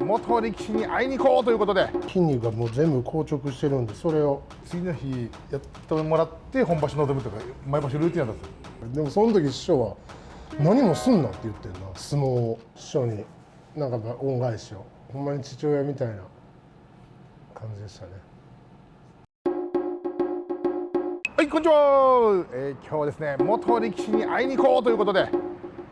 元力士に会いに行こうということで、筋肉がもう全部硬直してるんで、それを次の日やってもらって本場所臨むとか毎場所ルーティンなんですよ。でもその時師匠は何もすんなって言ってんな。相撲を師匠になんか恩返しを、ほんまに父親みたいな感じでしたね。はい、こんにちは。今日はですね、元力士に会いに行こうということで、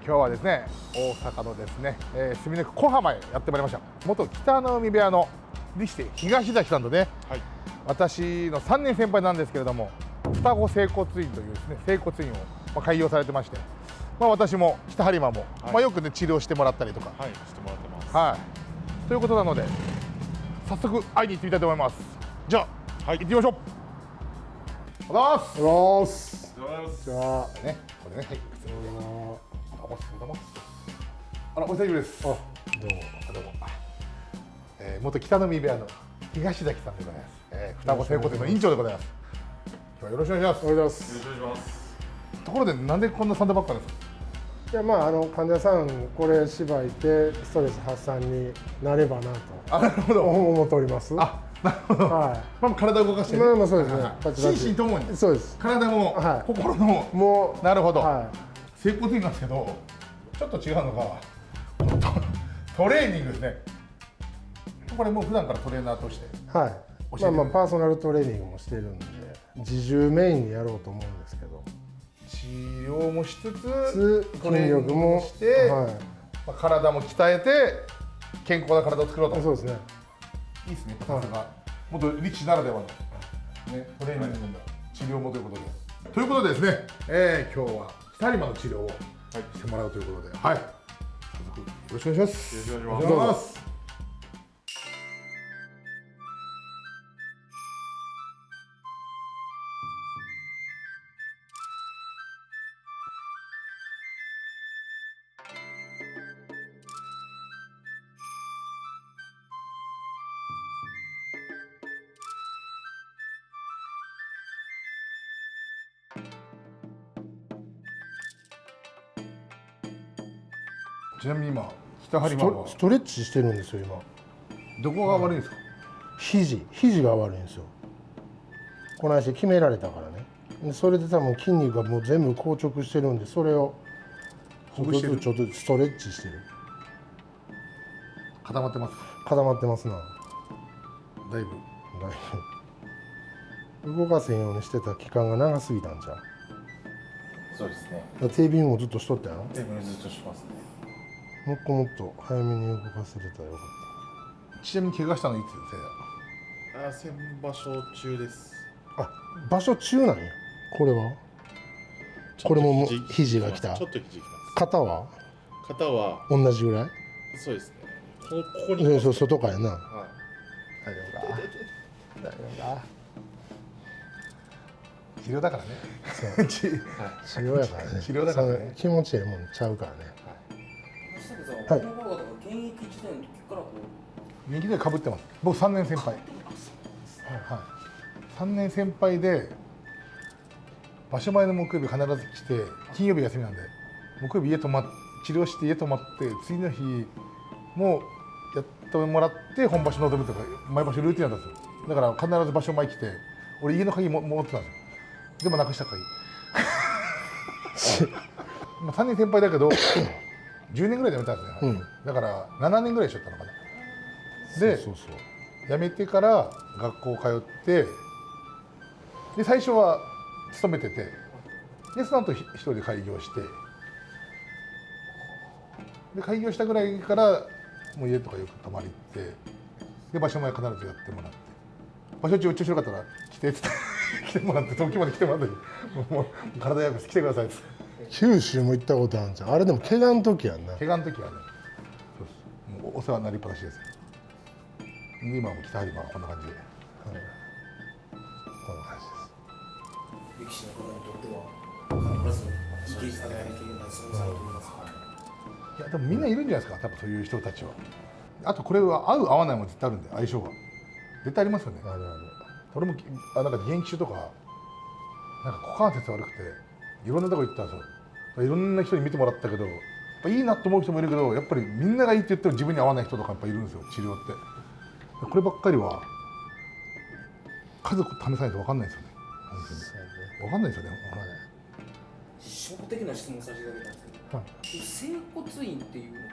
今日はですね、大阪のですね、住之区小浜へやってまいりました。元北の海部屋の力士で東崎さんとね、はい、私の3年先輩なんですけれども、双子整骨院というですね、整骨院を開業されてまして、私も北播磨も、はい、よくね治療してもらったりとか、はい、してもらってます。はい、ということなので、早速会いに行ってみたいと思います。じゃあ、はい、行ってみましょう。おはようございます。じゃあね、これね、はい。あら、お久しぶりです。あ、どうも。元北の海部屋の東崎さんでございます。双子整骨院の院長でございます。今日はよろしくお願いします。おはようございます。よろしくお願いします。ところで、なんでこんなサンドバッグなんですか。いや、患者さんこれ芝居てストレス発散になればなと。あ、なるほど。思っております。あ、なるほど。はい。体を動かして、ね。そうですね。心身ともに。そうです。体も、はい、心も。もう。なるほど。はい。整骨院なんですけど、ちょっと違うのがトレーニングですね。これもう普段からトレーナーとして。はい。パーソナルトレーニングもしてるんで、自重メインにやろうと思うんですけど。治療もしつつ、筋力もして、はい、体も鍛えて健康な体を作ろうと。そうですね。いいですね。さすが元力士ならではのねトレーニングも治療もということで。ということでですね、今日は北播磨の治療をしてもらうということで、はい。よろしくお願いします。よろしくお願いします。ちなみに今北播磨はストレッチしてるんですよ今。どこが悪いんですか。肘が悪いんですよ。この足決められたからね。でそれで多分筋肉がもう全部硬直してるんで、それをちょっとストレッチしてる。固まってます。固まってますな。だいぶ動かせんようにしてた期間が長すぎたんじゃう。そうですね。テーピングもずっとしとったやろ。テーピングずっとしますね。もっと早めに動かせれたらよかった。ちなみに怪我したのいつ先場所中です。あ、場所中なんや。これはこれも肘が来た。ちょっと肘きます。肩は同じぐらい。そうですね。ここに外かやな。はい。大丈夫か。大丈夫か。治療だからね。治療やからね。治療だからね。気持ちいいもんちゃうからね。はい。この頃だから現役時代の時からこう。現役で被ってます。僕3年先輩。はいはい。3年先輩で場所前の木曜日必ず来て、金曜日休みなんで木曜日治療して家泊まって次の日もやってもらって本場所臨むとか毎場所ルーティンなんですよ。だから必ず場所前来て、俺家の鍵も持ってたんですよ。でもなくした鍵。3年先輩だけど10年ぐらいで辞めたんですね。だから7年ぐらいしちゃったのかな。で、辞めてから学校通って、で最初は勤めてて、でその後一人で開業して、で開業したぐらいからもう家とかよく泊まり行って、で場所前必ずやってもらって、場所中調子よかったら来てって来てもらって、東京まで来てもらって、もう体やく来てくださいって。九州も行ったことあるんじゃん。あれでも怪我の時やんな。怪我の時はね、そうです。もうお世話になりっぱなしですよ。で今も北播磨はこんな感じで、こんな感じです。力士の方にとっては必ずイメージされないといけない存在といいますか。いやでもみんないるんじゃないですか、多分そういう人たちは。あとこれは合う合わないも絶対あるんで、相性が絶対ありますよね。ある。俺もなんか現役中とかなんか股関節悪くていろんなとこ行ったんですよ。いろんな人に見てもらったけどぱいいなと思う人もいるけど、やっぱりみんながいいって言っても自分に合わない人とかやっぱいるんですよ、治療って。こればっかりは家族試さないと分かんないですよね、本当に。分かんないですよね。初歩的な質問させていただきたいんですけど、はい整骨院っていうのは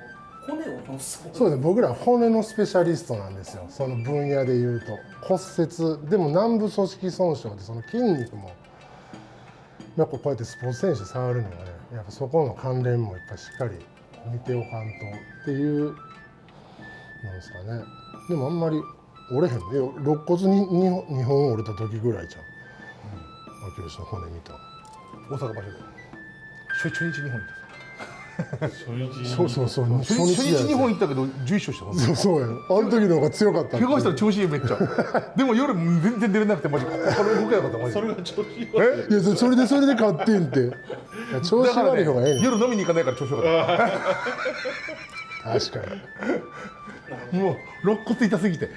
骨を治すそうですね、僕ら骨のスペシャリストなんですよ、その分野でいうと。骨折でも軟部組織損傷でその筋肉もやっぱこうやってスポーツ選手触るのはね、やっぱそこの関連もやっぱしっかり見ておかんとっていうなんですかね。でもあんまり折れへんね。肋骨に2本折れた時ぐらいじゃん、秋吉の骨見た。大阪場所で初日2本行ったそうそう、初日2本行ったけど11勝した。そうやん、あの時の方が強かった。怪我したら調子いいめっちゃ。でも夜全然出れなくてマジこれ動けなかったマジ。それが調子いい。いやそれで勝ってんって。いや調子悪い方がええねん。夜飲みに行かないから調子よかっ確かに。た。もう肋骨痛すぎて。う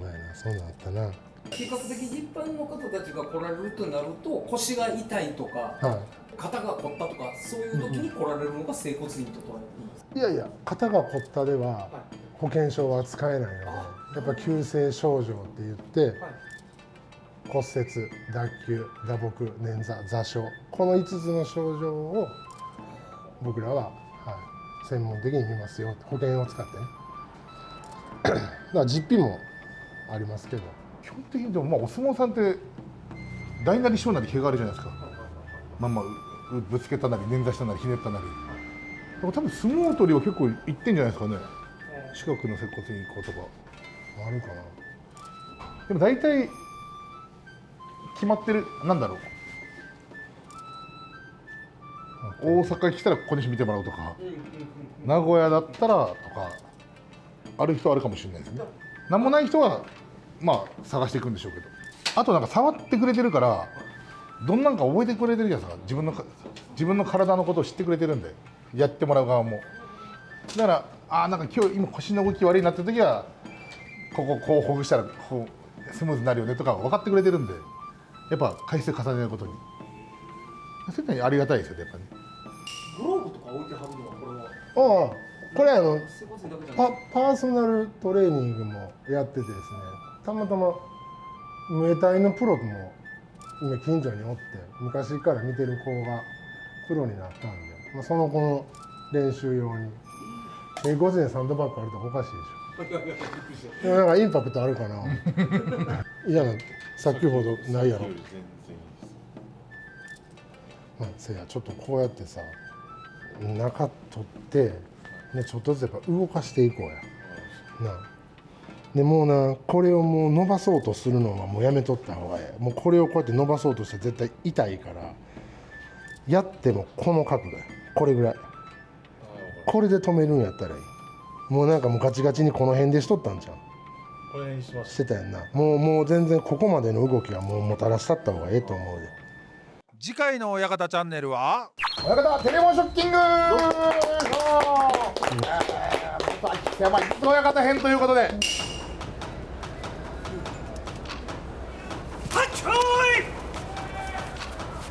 まいな、そんなんあったな。比較的一般の方たちが来られるとなると、腰が痛いとかは肩が凝ったとか、そういう時に来られるのが整骨院と捉えていいんですか？い。いやいや、肩が凝ったでは保険証は使えないので、やっぱ急性症状って言って骨折、脱臼、打撲、捻挫、挫傷、この5つの症状を僕らは、はい、専門的に見ますよ、保険を使ってね。だから実費もありますけど。基本的にでもまあお相撲さんって大なり小なり怪我あるじゃないですか。まあぶつけたなり捻挫したなりひねったなり。でも多分相撲取りは結構行ってんじゃないですかね。近くの接骨院行こうとか。あるかな。でも大体決まってる、なんだろう、大阪来たらここに見てもらうとか、名古屋だったらとかある人はあるかもしれないですね。なんもない人はまあ探していくんでしょうけど、あとなんか触ってくれてるからどんなんか覚えてくれてるじゃないですか。自分の体のことを知ってくれてるんで、やってもらう側も。だからなんか今日今腰の動き悪いなって時はこうほぐしたらこうスムーズになるよねとか分かってくれてるんで、やっぱ回数重ねることにそういうのにありがたいですよね、やっぱり。グローブとか置いてはるのはこれはああ、これ整骨院だけじゃないパーソナルトレーニングもやっててですね、たまたまムエタイのプロも今近所におって、昔から見てる子がプロになったんで、その子の練習用に午前サンドバッグあるとおかしいでしょ。でもなんかインパクトあるかな。いや、さっきほどないやろ。まあ、せやちょっとこうやってさ中取ってね、ちょっとずつやっぱ動かしていこうやな。でもうな、これをもう伸ばそうとするのはもうやめとった方がいい。もうこれをこうやって伸ばそうとして絶対痛いから、やってもこの角度や、これぐらい、これで止めるんやったらいい。もうなんかもうガチガチにこの辺でしとったんじゃん。これにしまししてたやんな。もう全然ここまでの動きはもうもたらしたった方がええと思うで。次回の親方チャンネルは親方テレモンショッキング山一の親方編ということで、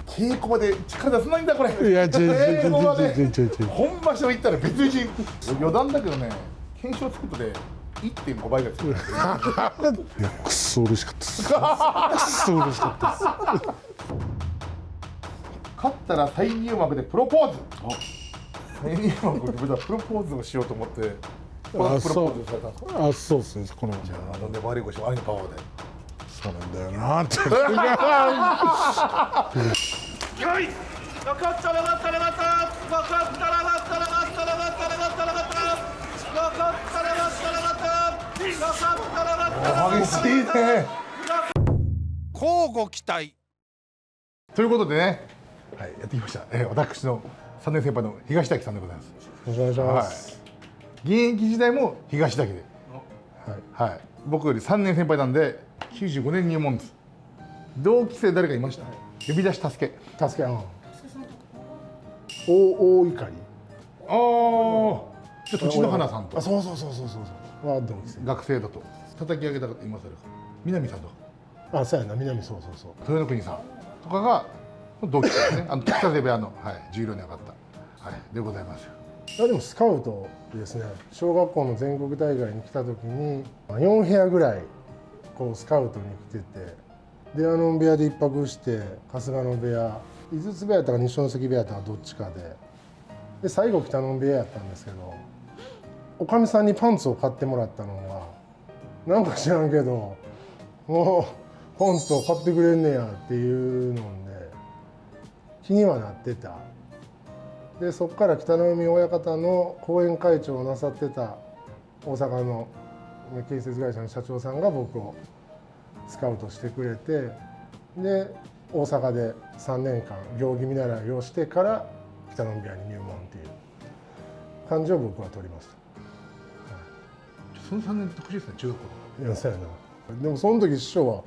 稽古場で力出さないんだこれ。いや、稽古場でちょ本場所行ったら別人。余談だけどね、検証つくとで 1.5 倍ぐらいする。いや、くっそ嬉しかったです。くっそ嬉しかったです。勝ったら再入幕でプロポーズ。再入幕でプロポーズをしようと思ってプロポーズされたんですか。あ、そうですね、このなんで悪い腰悪いのパワーで。そうなんだよなって。激しいね。乞うご期待。ということでね、はい、やってきました。私の3年先輩の東滝さんでございます。よろしくお願いします。現役時代も東滝で、はい、僕より3年先輩なんで95年入門です。同期生誰かいました？呼び出し助け。助け、大怒り。ああ、じゃあ土の花さんとあ、そう。は同期生。学生だと叩き上げた方いますか？南さんとかあ、そうやな、南そう。豊ノ国さんとかが同期生ですね。北瀬部屋の、はい、重量に上がった。はいでございますよ。いやでもスカウトですね、小学校の全国大会に来た時に4部屋ぐらいこうスカウトに来てて、で部屋で1泊して春日野部屋、井筒部屋とか二所ノ関部屋とかどっちかで最後北野部屋やったんですけど、おかみさんにパンツを買ってもらったのがなんか知らんけど、もうパンツを買ってくれんねやっていうので気にはなってた。でそこから北の海親方の後援会長をなさってた大阪の建設会社の社長さんが僕をスカウトしてくれて、で大阪で3年間行儀見習いをしてから北の海部屋に入門っていう感じを僕は取りました。その3年って欲しいですね、中学校。いやそうやな。でもその時師匠は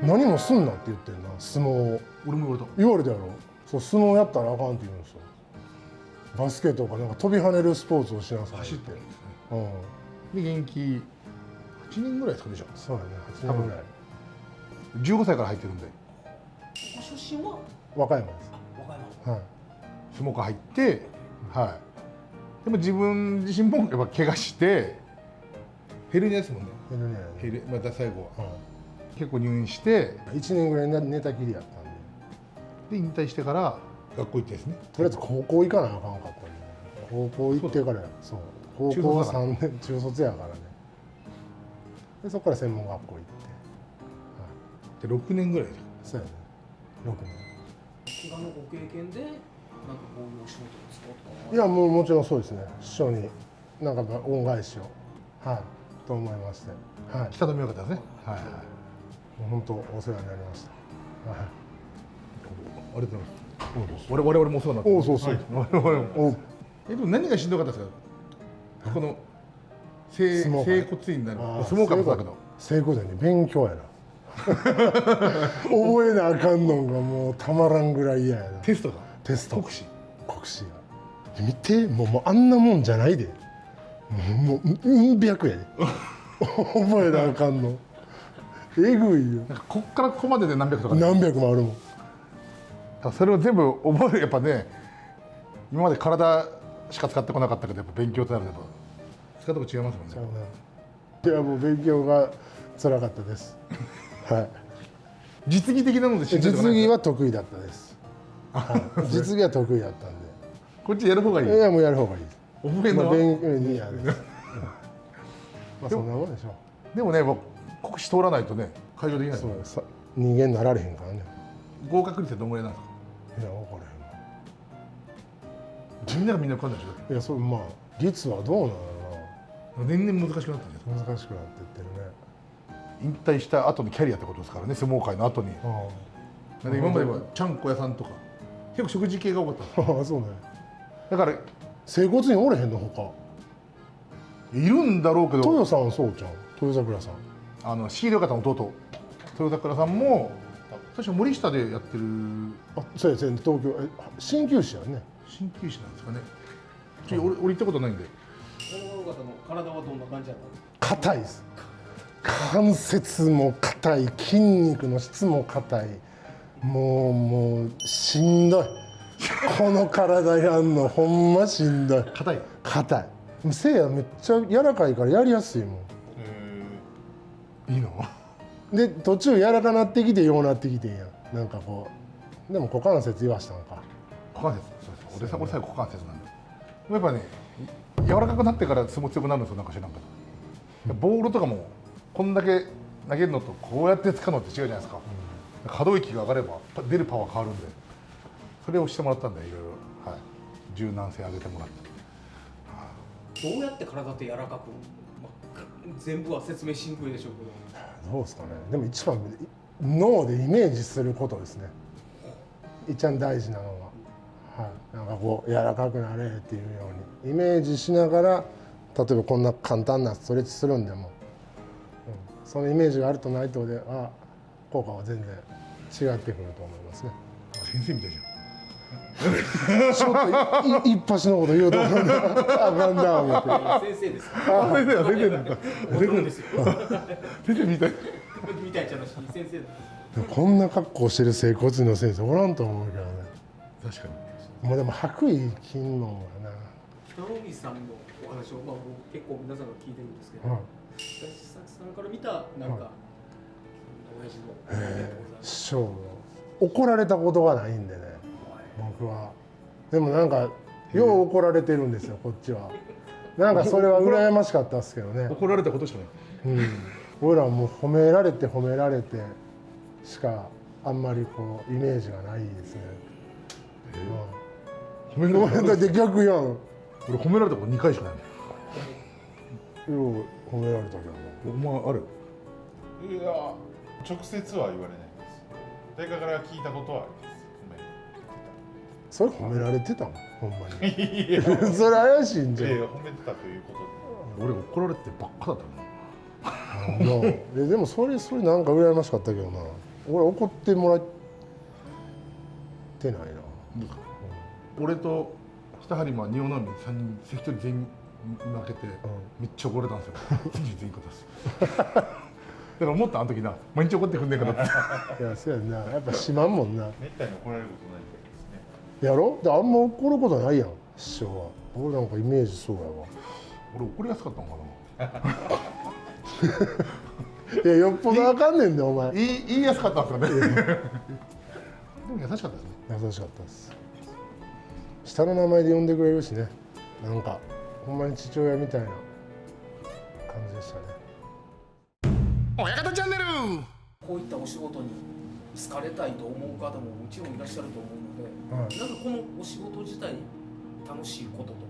何もすんなって言ってんな、相撲を。俺も言われた。言われたやろ。そう、相撲やったらあかんって言うんですよ。バスケとかなんか飛び跳ねるスポーツをしなさいって。走ってるんですね。うん。で現役8年ぐらいですかね、じゃそうやね、8年ぐらい。あ15歳から入ってるんで、ご出身は和歌山です。和歌山。はい。相撲から入って、はい。でも自分自身もやっぱ怪我してヘルニアですもんね。ヘルニアやね。また最後はは結構入院してい。1年ぐらい寝たきりやったんで、で引退してから学校行ってですね。とりあえず高校行かなあかんかったんで、高校行ってからや。そう。高校中卒だから3年中卒やからね。でそこから専門学校行って、で6年ぐらいですよ。そうやね。6年。怪我のご経験でなんかこういうお仕事を使うとか。いやもちろんそうですね。師匠になんか恩返しを、はい、と思いまして、はい。北の宮方ですね。はいはい。もう本当お世話になりました。はい。ありがとうございます。我々もそうなって。おうそうそうはい我々も。お、でも何がしんどかったですか。この整相撲界骨院になる。あー相撲界もそうだけど。成功じゃね、勉強やな。覚えなあかんのがもうたまらんぐらい嫌やな。テストが。テスト。国試。国試や。見て、もうあんなもんじゃないで。もううん百やで。覚えなあかんの。えぐいよ。なんかこっからここまでで何百とか。何百もあるもん。だからそれを全部覚える、やっぱね、今まで体しか使ってこなかったけど、やっぱ勉強となるとやっぱ使うとこ違いますもんね。いやもう勉強が辛かったです。はい。実技的なのでしんどいとか実ないですか。技は得意だったです。はい、実技は得意だったんこっちやる方がいい。で。いやもうやる方がいいです。まあ覚えるのは。勉強にやです。まあそんなもんでしょでもね、もう国試通らないとね、会場できない。そうさ人間なられへんからね。合格率ってどんぐらいなんですか。いや分からみんながみんな受かんないでしへん。いやそれまあ率はどうなのょ。年々難しくなったんですよ。な。難しくなってってるね。引退した後のキャリアってことですからね、相撲界の後に。なんで今まではちゃんこ屋さんとか結構食事系が多かったんですよ。ああそうね。だからい整骨院おれへんの他。るんだろうけど、豊さんそうじゃん。豊桜さん。仕入れ方の弟豊桜さんも確か森下でやってるあそうやそうや東京鍼灸師やね。鍼灸師なんですかね。俺行ったことないんで。この方の体はどんな感じだったんですか。硬いです。関節も硬い、筋肉の質も硬い。もうしんどい。この体やんのほんましんどい。硬い。硬い。せいやめっちゃ柔らかいからやりやすいもん。いいの？で途中柔らかなってきてようなってきてんやん。なんかこうでも股関節言わしたんか。股関節。そうです。俺最後股関節なんで。やっぱね、柔らかくなってから相撲強くなるんですよ。なんか知らんけど。ボールとかもこんだけ投げるのとこうやって使うのって違うじゃないですか。可動域が上がれば出るパワー変わるんで、それをしてもらったんでいろいろ、はい、柔軟性上げてもらって。どうやって体って柔らかく、まあ、全部は説明しにくいでしょうけど。どうですかね。でも一番脳でイメージすることですね。一番大事なのは、はい、なんかこう柔らかくなれっていうようにイメージしながら、例えばこんな簡単なストレッチするんでも、そのイメージがあるとないとで効果は全然違ってくると思いますね。先生みたいじゃん。ちょっと一発のこと言うと思うんだ。あかんな思って。先生ですか。先生なんだ。もちろんですよ。先生みたい。みたいちゃうし、先生だ。こんな格好してる整骨院の先生おらんと思うけどね。確かに。もうでも白衣着んのは北野海さんのお話を、僕結構皆さんが聞いてるんですけど、な、北崎さんから見たなんか、親父の師匠怒られたことがないんでね、僕は。でもなんかよう怒られてるんですよ、こっちは。なんかそれは羨ましかったですけどね。怒られたことしかない。俺らはもう褒められてしかあんまりこうイメージがないですね。褒められただって逆やん。俺褒められたこと2回しかないよう褒められたけどな。お前ある？いや直接は言われないです。誰かから聞いたことはあります。それ褒められてたのほんまに。いやそれ怪しいんじゃん。褒めてたということで。俺怒られてばっかだったでもそれなんか羨ましかったけどな。俺怒ってもらってないな。俺と北播磨、仁王の海3人関取全員負けて、めっちゃ怒られたんですよ。全員ことです。だから思ったあの時な、毎日怒ってくんねえかなって。いやそうやんな。やっぱしまんもんな。めったに怒られることないみたいですね。やろ？であんま怒ることないやん師匠は。俺なんかイメージそうやわ。俺怒りやすかったのかいやよっぽどあかんねんでお前。な。言いやすかったんですかね。でも優しかったですね。優しかったです。下の名前で呼んでくれるしね。なんかほんまに父親みたいな感じでしたね。親方チャンネル。こういったお仕事に好かれたいと思う方ももちろんいらっしゃると思うので、なんかこのお仕事自体楽しいこととか、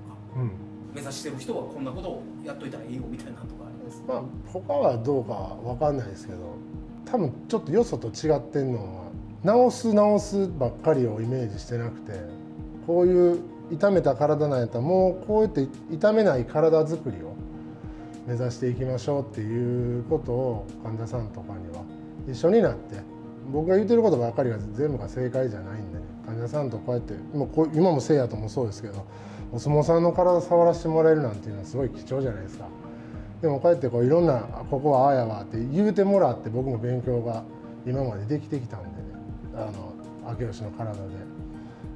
目指してる人はこんなことをやっといたらいいよみたいなとかあります。まあ他はどうかわかんないですけど、多分ちょっとよそと違ってんのは直すばっかりをイメージしてなくて、こういう痛めた体なんやったらもうこうやって痛めない体作りを目指していきましょうっていうことを患者さんとかには一緒になって、僕が言ってることばっかりが全部が正解じゃないんでね、患者さんとこうやって今もせいやともそうですけど、お相撲さんの体触らせてもらえるなんていうのはすごい貴重じゃないですか。でもこうやっていろんなここはああやわって言うてもらって、僕も勉強が今までできてきたんでね、明吉の体で。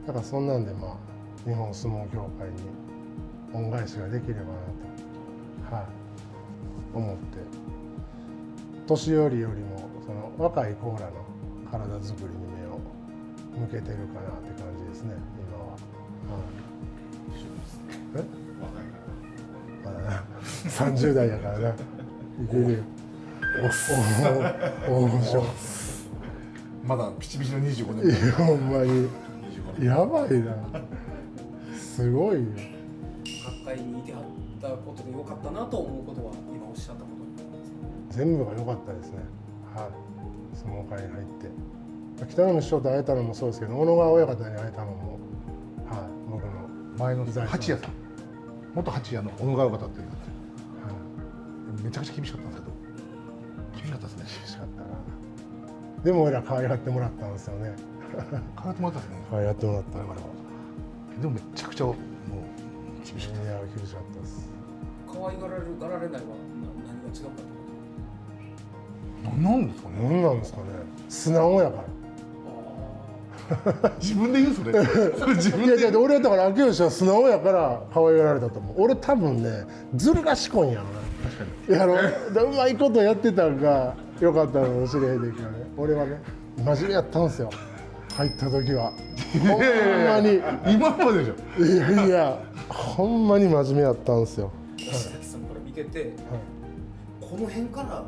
だからそんなんで日本相撲協会に恩返しができればなと、思って、年寄りよりもその若いコーラの体作りに目を向けてるかなって感じですね今は。まだな30代やからな。いけるよ。おもしろい。まだピチピチの25いや年。ほんまにやばいな。すごいよ。各界にいてはったことで良かったなと思うことは今おっしゃったことになります。全部が良かったですね。相撲界に入って、北野師匠と会えたのもそうですけど、小野川親方に会えたのも、僕の前の財産八谷さん、元八谷の小野川方っていうんですよ。めちゃくちゃ厳しかったんですけど、厳しかったですね。厳しかったな。でも俺ら可愛がってもらったんですよね。可愛がってもらったんですね。可愛がってもらった。我々は。でもめちゃくちゃもう厳しかった。いや厳しかったです。可愛がられるがられないは何が違うかってこと。なんですかね。何なんですかね。素直やから。自分で言うそれ。自分で。いや俺はだから明吉は素直やから可愛がられたと思う。俺多分ねずる賢いんやろな。確かに。やろでうまいことやってたんが良かったのかもしれへんねんけどね。俺はね真面目やったんですよ。入った時は。ほんまに今までじゃん。いやほんまに真面目やったんですよ。石崎さんから見てて、この辺から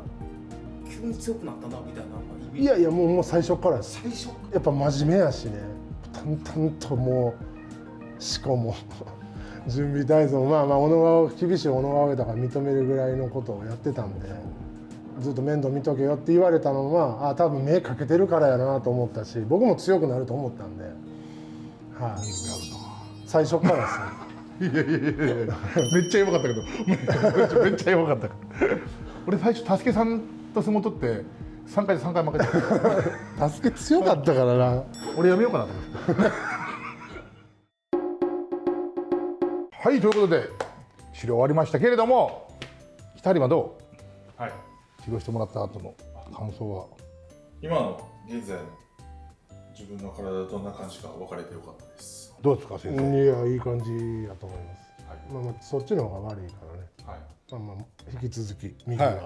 急に強くなったなみたいなイメージ。いやもう最初からです。最初やっぱ真面目やしね、淡々ともう思考も準備体操も小野川厳しい小野川だから認めるぐらいのことをやってたんで、ずっと面倒見とけよって言われたのは多分目かけてるからやなと思ったし、僕も強くなると思ったんで、最初からですね。いやめっちゃ弱かったけどめっちゃ弱かった俺最初助さんと相撲取って3回で3回負けた。助け強かったからな。俺やめようかなと思ってはい、ということで治療終わりましたけれども、北播磨どう？はい。治療してもらった後の感想は？今の現在の自分の体どんな感じか分かれてよかったです。どうですか先生？いやいい感じやと思います。はいまあそっちの方が悪いからね。はいまあ引き続き右が、はい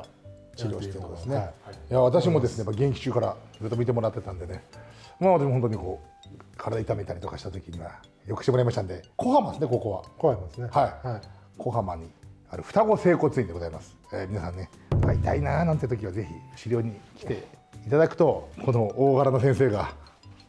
治療してるとですね、はいいや私もですねやっぱ現役中からずっと見てもらってたんでね、まあでも本当にこう体痛めたりとかした時にはよくしてもらいましたんで、小浜ですねここは。怖いますね。はい小浜にある双子整骨院でございます。皆さんね痛いなーなんて時はぜひ治療に来ていただくとこの大柄の先生が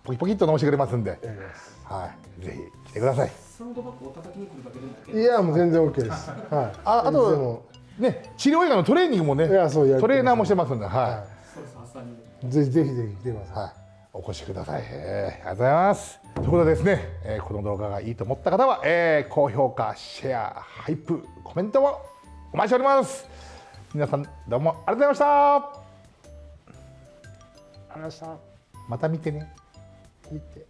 ポキポキっと直してくれますんで、やります。はいぜひ来てください。サンドバッグを叩きに来るだけでも OK いやもう全然 OK です。はい。あとでもね治療以外のトレーニングもねいやそうやってますトレーナーもしてますんで、はそうです朝にい。ぜひぜひぜひ来てください。はい、お越しください。ありがとうございます。ということでですね、この動画がいいと思った方は、高評価、シェア、ハイプ、コメントもお待ちしております。皆さんどうもありがとうございました。ありがとうございました。また見てね。見て。